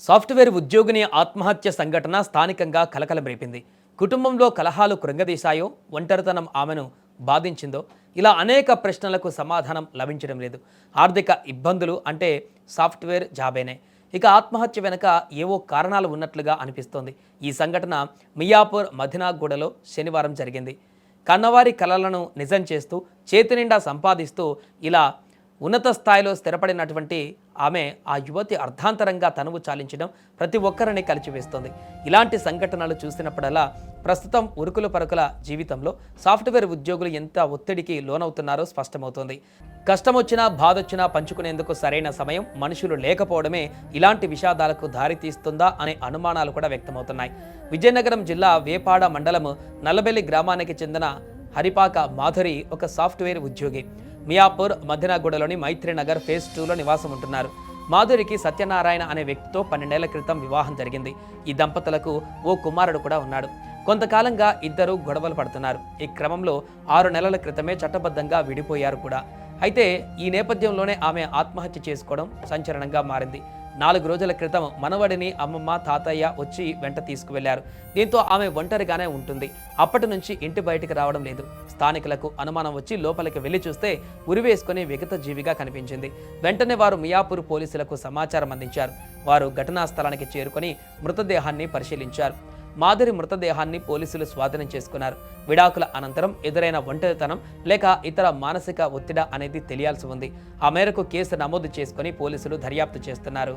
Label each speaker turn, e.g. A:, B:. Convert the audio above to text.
A: Software ఉద్యోగిని ఆత్మహత్య సంఘటన స్థానికంగా కలకలం రేపింది. కుటుంబంలో కలహాలు కృంగదీశాయో, ఒంటరితనం ఆమెను బాధించిందో, ఇలా అనేక ప్రశ్నలకు సమాధానం లభించడం లేదు. ఆర్థిక ఇబ్బందులు అంటే సాఫ్ట్వేర్ జాబేనే. ఇక ఆత్మహత్య వెనుక ఏవో కారణాలు ఉన్నట్లుగా అనిపిస్తోంది. ఈ సంఘటన మియాపూర్ మదినాగూడలో శనివారం జరిగింది. కన్నవారి కలలను నిజం చేస్తూ, చేతినిండా సంపాదిస్తూ ఇలా ఉన్నత స్థాయిలో స్థిరపడినటువంటి ఆమె ఆ యువతి అర్ధాంతరంగా తనువు చాలించడం ప్రతి ఒక్కరిని కలిచివేస్తోంది. ఇలాంటి సంఘటనలు చూసినప్పుడల్లా ప్రస్తుతం ఉరుకుల పరుకుల జీవితంలో సాఫ్ట్వేర్ ఉద్యోగులు ఎంత ఒత్తిడికి లోనవుతున్నారో స్పష్టమవుతోంది. కష్టం వచ్చినా బాధ వచ్చినా పంచుకునేందుకు సరైన సమయం, మనుషులు లేకపోవడమే ఇలాంటి విషాదాలకు దారితీస్తుందా అనే అనుమానాలు కూడా వ్యక్తమవుతున్నాయి. విజయనగరం జిల్లా వేపాడ మండలం నల్లబెల్లి గ్రామానికి చెందిన హరిపాక మాధురి ఒక సాఫ్ట్వేర్ ఉద్యోగి. మియాపూర్ మదినాగూడలోని మైత్రినగర్ ఫేజ్ 2లో నివాసం ఉంటున్నారు. మాధురికి సత్యనారాయణ అనే వ్యక్తితో 12 ఏళ్ల క్రితం వివాహం జరిగింది. ఈ దంపతులకు ఓ కుమారుడు కూడా ఉన్నాడు. కొంతకాలంగా ఇద్దరు గొడవలు పడుతున్నారు. ఈ క్రమంలో 6 నెలల క్రితమే చట్టబద్ధంగా విడిపోయారు కూడా. అయితే ఈ నేపథ్యంలోనే ఆమె ఆత్మహత్య చేసుకోవడం సంచలనంగా మారింది. 4 రోజుల క్రితం మనవడిని అమ్మమ్మ, తాతయ్య వచ్చి వెంట తీసుకువెళ్లారు. దీంతో ఆమె ఒంటరిగానే ఉంటుంది. అప్పటి నుంచి ఇంటి బయటికి రావడం లేదు. స్థానికులకు అనుమానం వచ్చి లోపలికి వెళ్లి చూస్తే ఉరివేసుకుని విగత జీవిగా కనిపించింది. వెంటనే వారు మియాపూర్ పోలీసులకు సమాచారం అందించారు. వారు ఘటనా స్థలానికి చేరుకొని మృతదేహాన్ని పరిశీలించారు. మాధురి మృతదేహాన్ని పోలీసులు స్వాధీనం చేసుకున్నారు. విడాకుల అనంతరం ఎదురైన ఒంటరితనం లేక ఇతర మానసిక ఒత్తిడి అనేది తెలియాల్సి ఉంది. ఆ మేరకు కేసు నమోదు చేసుకుని పోలీసులు దర్యాప్తు చేస్తున్నారు.